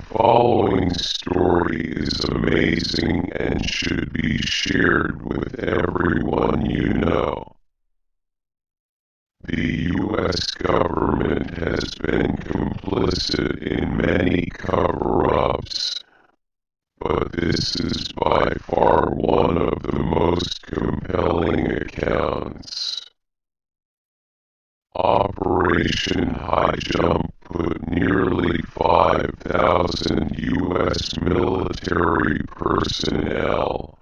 following story is amazing and should be shared with everyone you know. The U.S. government has been complicit in many cover-ups, but this is by far one of the most compelling accounts. Operation High Jump put nearly 5,000 U.S. military personnel,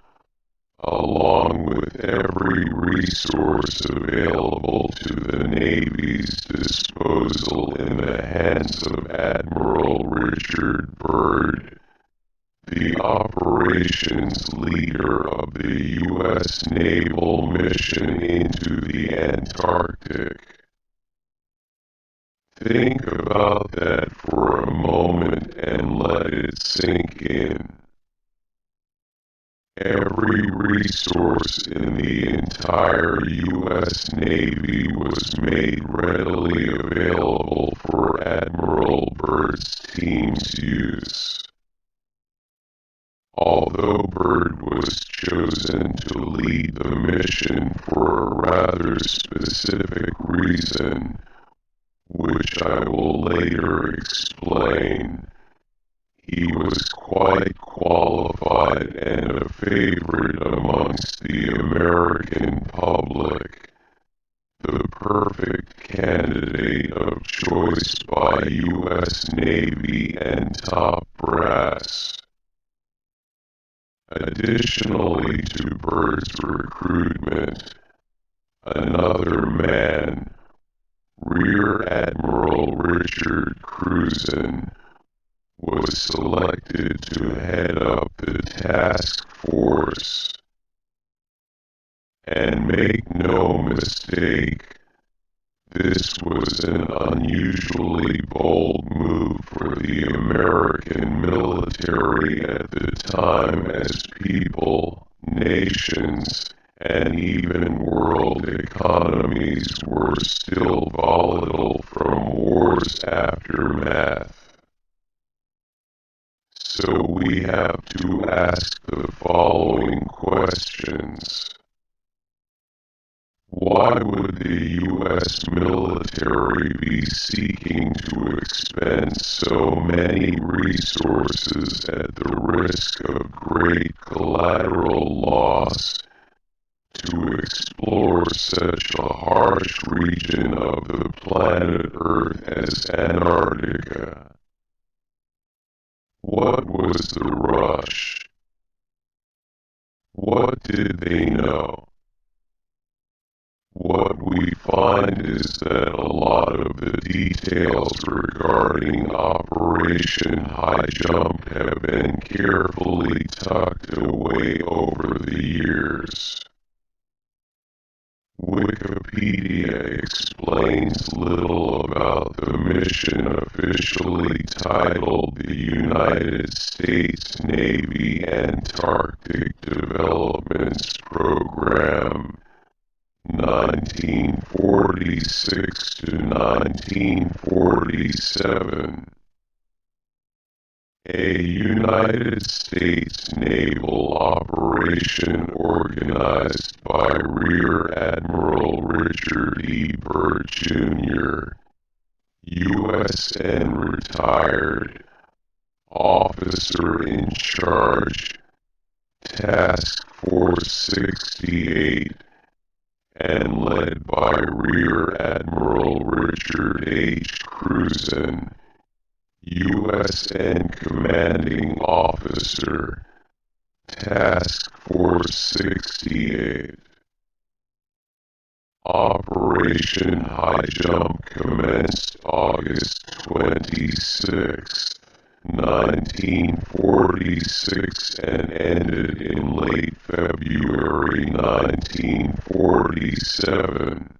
along with every resource available to the Navy's disposal in the hands of Admiral Richard Byrd, the operations leader of the U.S. naval mission into the Antarctic. Think about that for a moment and let it sink in. Every resource in the entire U.S. Navy was made readily available for Admiral Byrd's team's use. Although Byrd was chosen to lead the mission for a rather specific reason, which I will later explain, he was quite qualified and a favorite amongst the American public, the perfect candidate of choice by U.S. Navy and top brass. Additionally to Byrd's recruitment, another man, Rear Admiral Richard Cruzen, was selected to head up the task force. And make no mistake, this was an unusually bold move for the American military at the time, as people, nations, and even world economies were still volatile from war's aftermath. So we have to ask the following questions. Why would the U.S. military be seeking to expend so many resources at the risk of great collateral loss to explore such a harsh region of the planet Earth as Antarctica? What was the rush? What did they know? What we find is that a lot of the details regarding Operation High Jump have been carefully tucked away over the years. Wikipedia explains little about the mission officially titled the United States Navy Antarctic Developments Program 1946 to 1947. A United States naval operation organized by Rear Admiral Richard E. Byrd, Jr., U.S.N. retired, officer in charge, Task Force 68, and led by Rear Admiral Richard H. Cruzen, U.S.N. Commanding Officer, Task Force 68. Operation High Jump commenced August 26, 1946 and ended in late February 1947.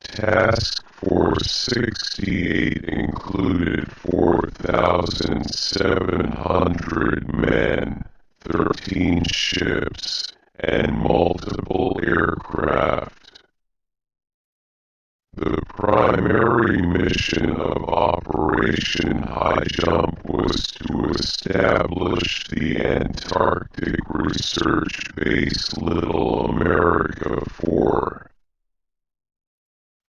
Task Force 68 included 4,700 men, 13 ships, and multiple aircraft. The primary mission of Operation High Jump was to establish the Antarctic research base Little America 4.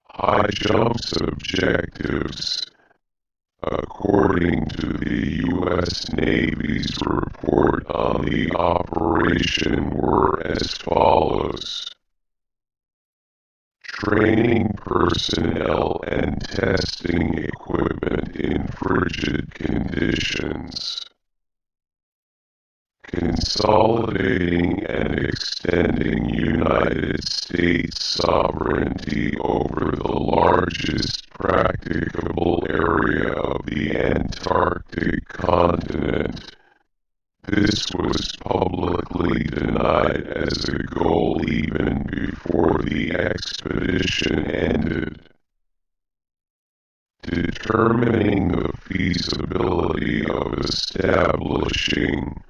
High Jump's objectives, according to the U.S. Navy's report on the operation, were as follows: training personnel and testing equipment in frigid conditions, consolidating and extending United States sovereignty over the largest practicable area of the Antarctic continent. This was publicly denied as a goal even before the expedition ended. Determining the feasibility of establishing,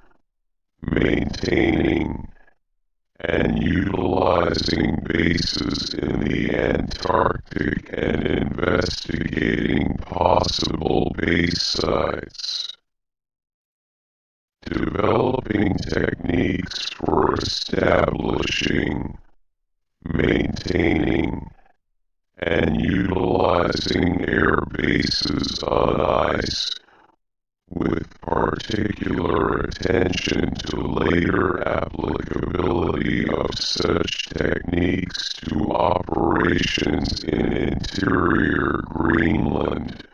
maintaining, and utilizing bases in the Antarctic and investigating possible base sites. Developing techniques for establishing, maintaining, and utilizing air bases on ice, with particular attention to later applicability of such techniques to operations in interior Greenland,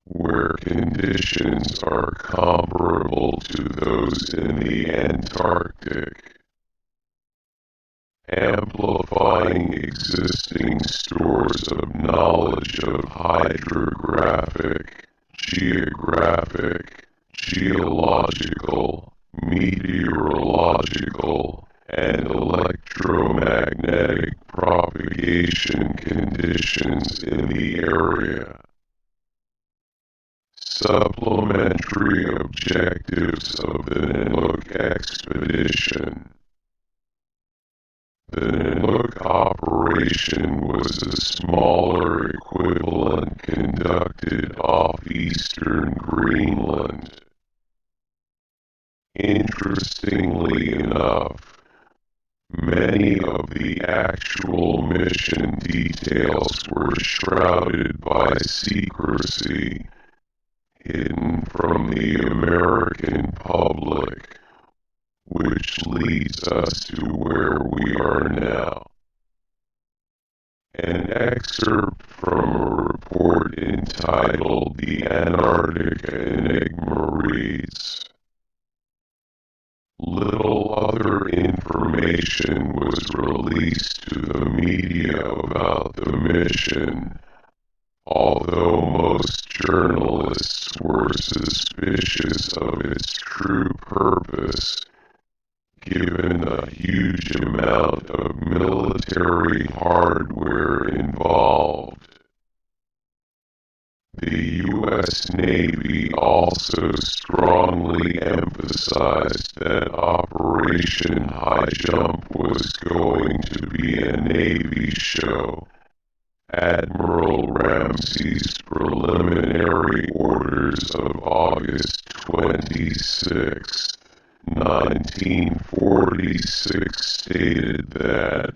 where conditions are comparable to those in the Antarctic. Amplifying existing stores of knowledge of hydrographic, geographic, geological, meteorological, and electromagnetic propagation conditions in the area. Supplementary objectives of the Nanook expedition. The Nanook operation was a smaller equivalent conducted off eastern Greenland. Interestingly enough, many of the actual mission details were shrouded by secrecy, hidden from the American public, which leads us to where we are now. An excerpt from a report entitled "The Antarctica Enigma" reads, little other information was released to the media about the mission, although most journalists were suspicious of its true purpose, given the huge amount of military hardware involved. The U.S. Navy also strongly emphasized that Operation High Jump was going to be a Navy show. Admiral Ramsey's preliminary orders of August 26, 1946 stated that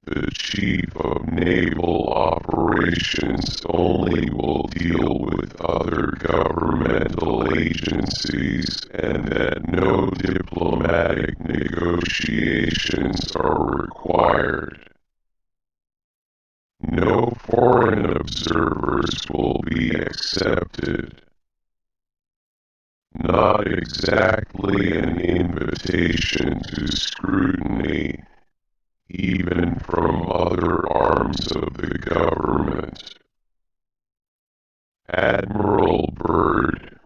the Chief of Naval Operations only will deal with other governmental agencies and that no diplomatic negotiations are required. No foreign observers will be accepted. Not exactly an invitation to scrutiny, even from other arms of the government. Admiral Byrd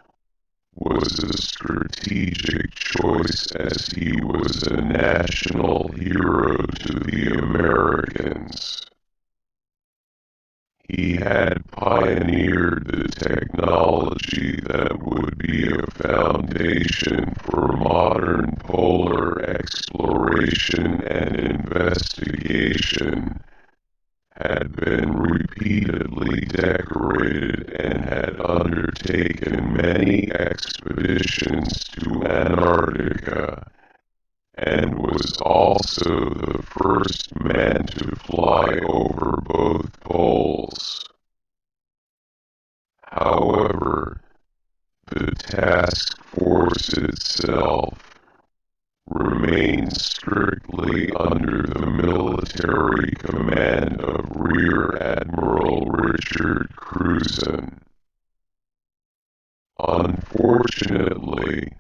was a strategic choice as he was a national hero to the Americans. He had pioneered the technology that would be a foundation for modern polar exploration and investigation, had been repeatedly decorated and had undertaken many expeditions to Antarctica, and was also the first man to fly over both poles. However, the task force itself remained strictly under the military command of Rear Admiral Richard Cruzen. Unfortunately,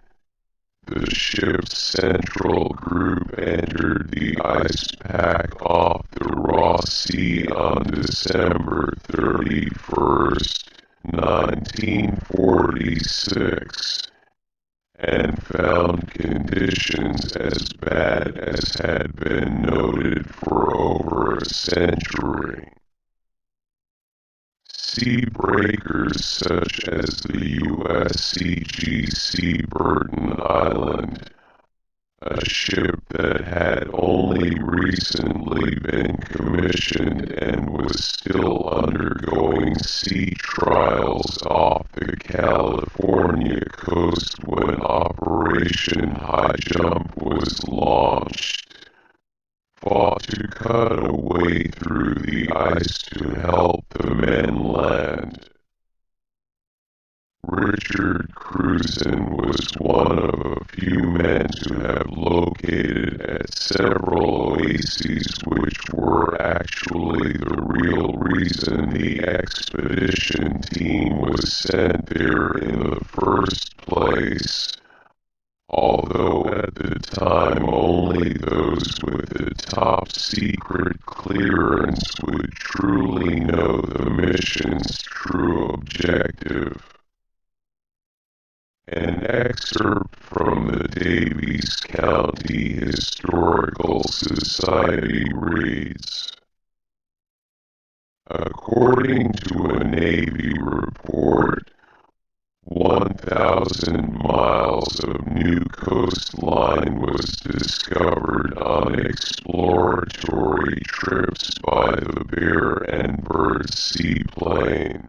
the ship's central group entered the ice pack off the Ross Sea on December 31st, 1946, and found conditions as bad as had been noted for over a century. Sea breakers such as the USCG Burton Island, a ship that had only recently been commissioned and was still undergoing sea trials off the California coast when Operation High Jump was launched, fought to cut a way through the ice to help the men land. Richard Cruzen was one of a few men to have located at several oases which were actually the real reason the expedition team was sent there in the first place, although at the time only those with the top secret clearance would truly know the mission's true objective. An excerpt from the Davies County Historical Society reads, according to a Navy report, 1,000 miles of new coastline was discovered on exploratory trips by the Bear and Bird seaplane.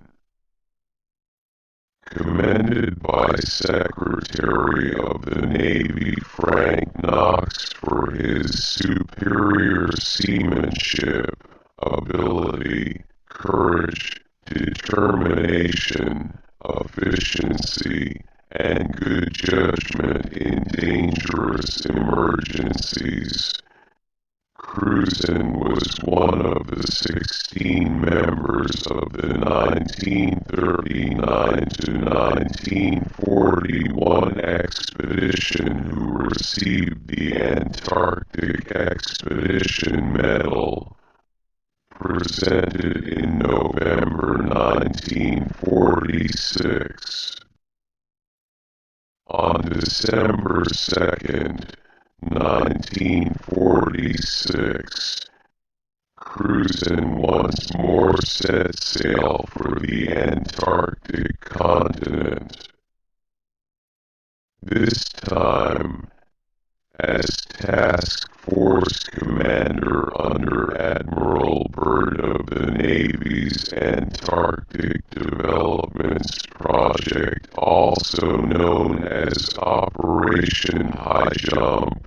Commended by Secretary of the Navy Frank Knox for his superior seamanship, ability, courage, determination, efficiency, and good judgment in dangerous emergencies. Cruzen was one of the 16 members of the 1939 to 1941 expedition who received the Antarctic Expedition Medal, presented in November 1946. On December 2nd, 1946, Cruzen once more set sail for the Antarctic continent. This time, as Task Force Commander under Admiral Byrd of the Navy's Antarctic Developments Project, also known as Operation High Jump.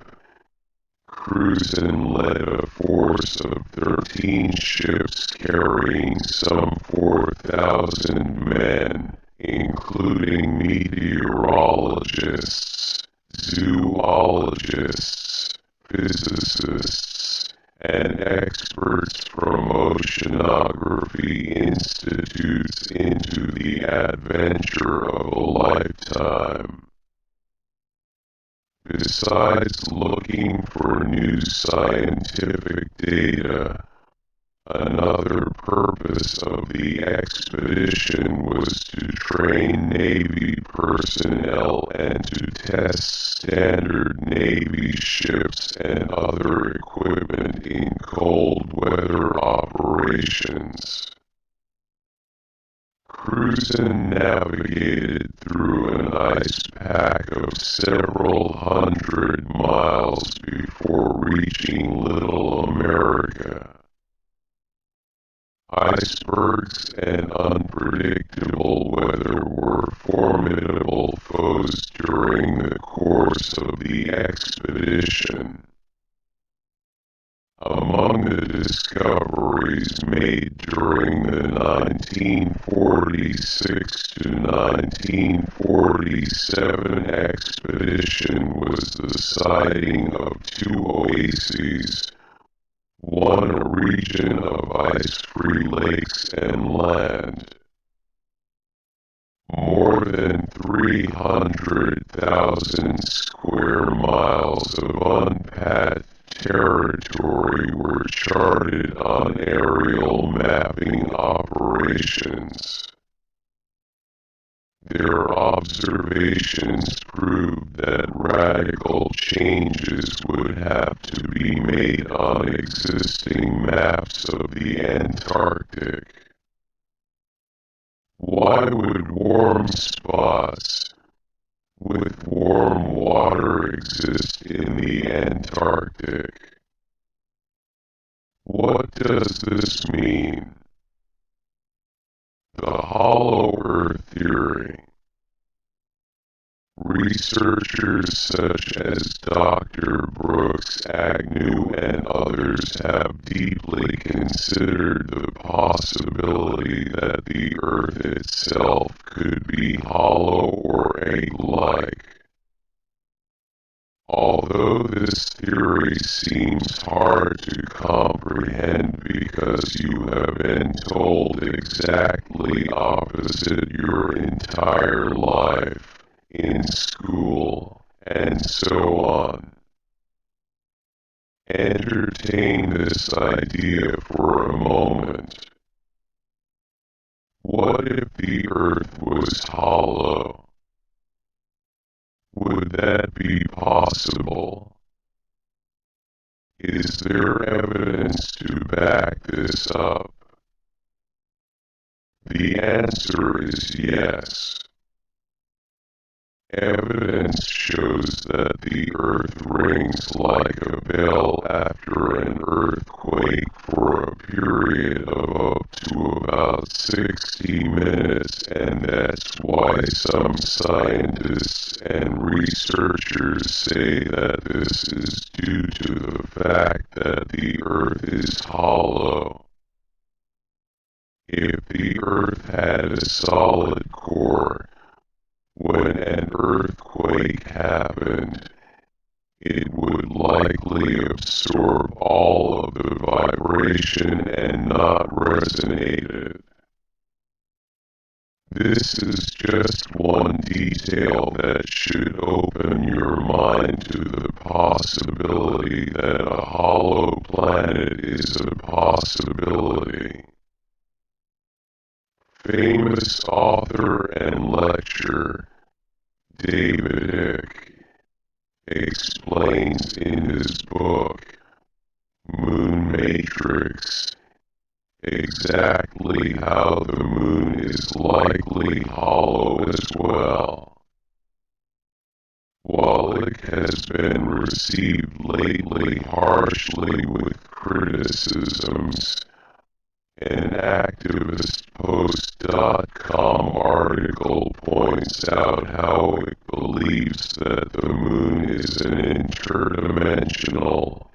Cruzen led a force of 13 ships carrying some 4,000 men, including meteorologists, zoologists, physicists, and experts from oceanography institutes into the adventure of a lifetime. Besides looking for new scientific data, another purpose of the expedition was to train Navy personnel and to test standard Navy ships and other equipment in cold weather operations. Cruzen navigated through an ice pack of several hundred miles before reaching Little America. Icebergs and unpredictable weather were formidable foes during the course of the expedition. Among the discoveries made during the 1946 to 1947 expedition was the sighting of two oases, one a region of ice-free lakes and land. More than 300,000 square miles of unpatched territory were charted on aerial mapping operations. Their observations proved that radical changes would have to be made on existing maps of the Antarctic. Why would warm spots with warm water exist in the Antarctic? What does this mean? The hollow earth theory. Researchers such as Dr. Brooks Agnew and others have deeply considered the possibility that the Earth itself could be hollow or egg-like. Although this theory seems hard to comprehend because you have been told exactly opposite your entire life, in school, and so on. Entertain this idea for a moment. What if the Earth was hollow? Would that be possible? Is there evidence to back this up? The answer is yes. Evidence shows that the Earth rings like a bell after an earthquake for a period of up to about 60 minutes, and that's why some scientists and researchers say that this is due to the fact that the Earth is hollow. If the Earth had a solid core, when an earthquake happened, it would likely absorb all of the vibration and not resonate it. This is just one detail that should open your mind to the possibility that a hollow planet is a possibility. Famous author and lecturer David Icke explains in his book, Moon Matrix, exactly how the moon is likely hollow as well. While Icke has been received lately harshly with criticisms, an activist Post.com article points out how it believes that the moon is an interdimensional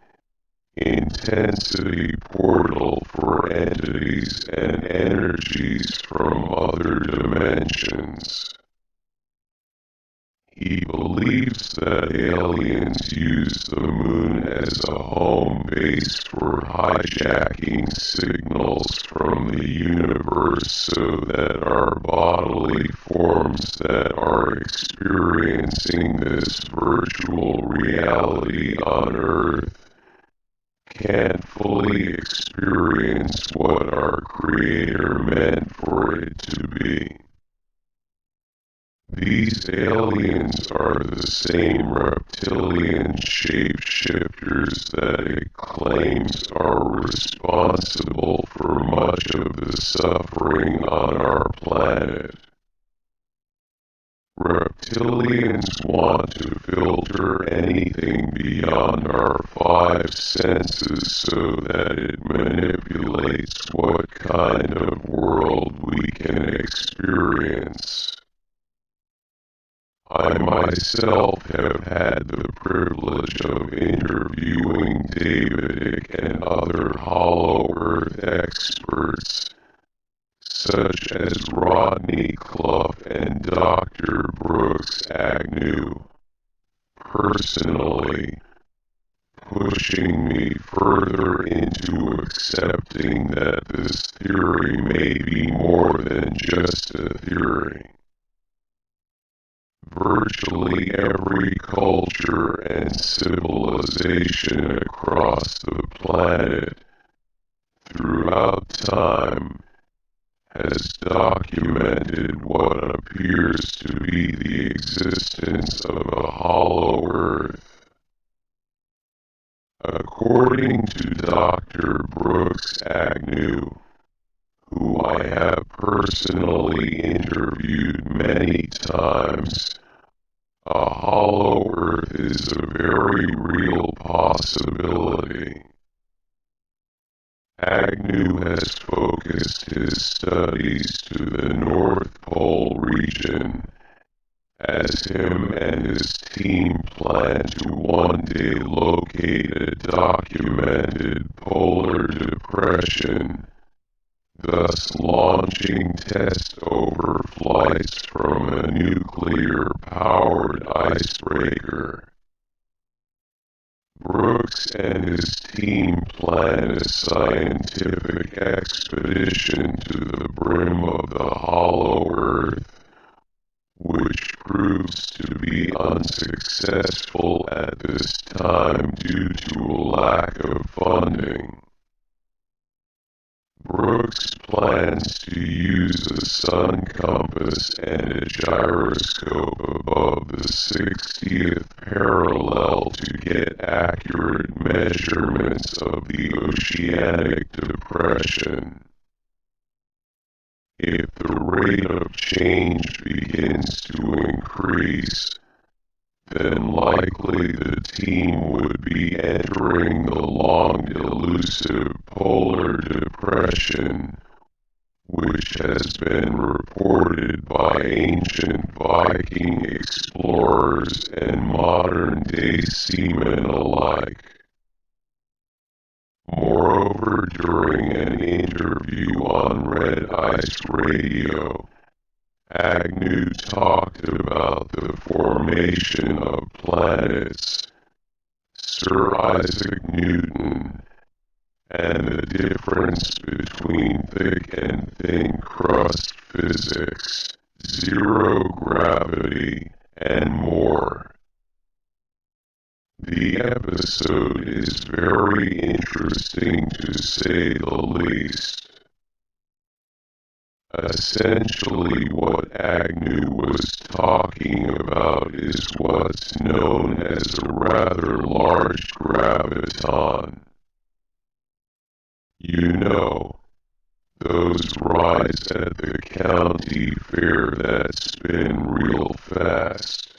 intensity portal for entities and energies from other dimensions. He believes that aliens use the moon as a home base for hijacking signals from the universe so that our bodily forms that are experiencing this virtual reality on Earth can't fully experience what our Creator meant for it to be. These aliens are the same reptilian shapeshifters that it claims are responsible for much of the suffering on our planet. Reptilians want to filter anything beyond our five senses so that it manipulates what kind of world we can experience. I myself have had the privilege of interviewing Davidic and other Hollow Earth experts, such as Rodney Clough and Dr. Brooks Agnew, personally, pushing me further into accepting that this theory may be more than just a theory. Virtually every culture and civilization across the planet, throughout time, has documented what appears to be the existence of a hollow Earth. According to Dr. Brooks Agnew, who I have personally interviewed many times, a hollow Earth is a very real possibility. Agnew has focused his studies to the North Pole region, as him and his team plan to one day locate a documented polar depression, thus launching test overflights from a nuclear-powered icebreaker. Brooks and his team plan a scientific expedition to the brim of the hollow Earth, which proves to be unsuccessful at this time due to a lack of funding. Brooks plans to use a sun compass and a gyroscope above the 60th parallel to get accurate measurements of the oceanic depression. If the rate of change begins to increase, then likely the team would be entering the long elusive polar depression, which has been reported by ancient Viking explorers and modern-day seamen alike. Moreover, during an interview on Red Ice Radio, Agnew talked about the formation of planets, Sir Isaac Newton, and the difference between thick and thin crust physics, zero gravity, and more. The episode is very interesting to say the least. Essentially what Agnew was talking about is what's known as a rather large graviton. You know, those rides at the county fair that spin real fast.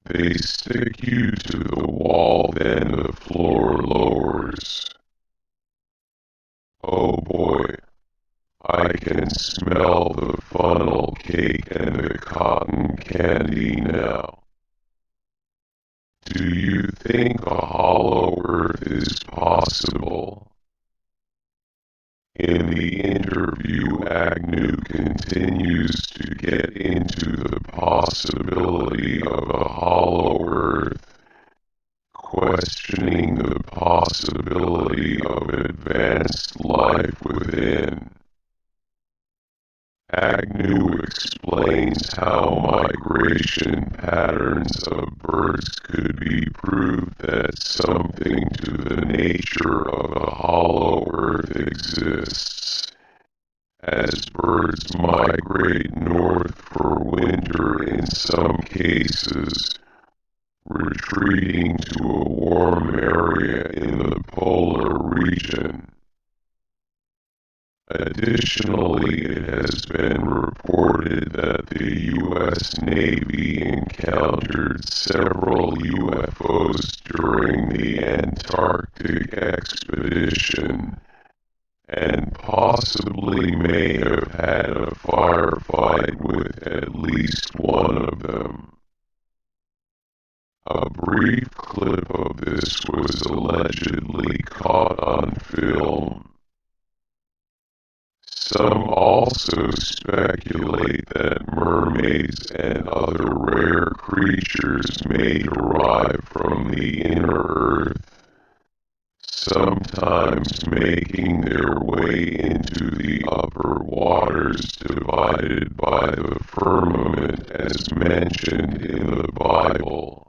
They stick you to the wall, then the floor lowers. Oh boy. I can smell the funnel cake and the cotton candy now. Do you think a hollow Earth is possible? In the interview, Agnew continues to get into the possibility of a hollow Earth, questioning the possibility of advanced life within. Agnew explains how migration patterns of birds could be proof that something to the nature of a hollow Earth exists, as birds migrate north for winter in some cases, retreating to a warm area in the polar region. Additionally, it has been reported that the U.S. Navy encountered several UFOs during the Antarctic expedition, and possibly may have had a firefight with at least one of them. A brief clip of this was allegedly caught on film. Some also speculate that mermaids and other rare creatures may derive from the inner Earth, sometimes making their way into the upper waters divided by the firmament as mentioned in the Bible.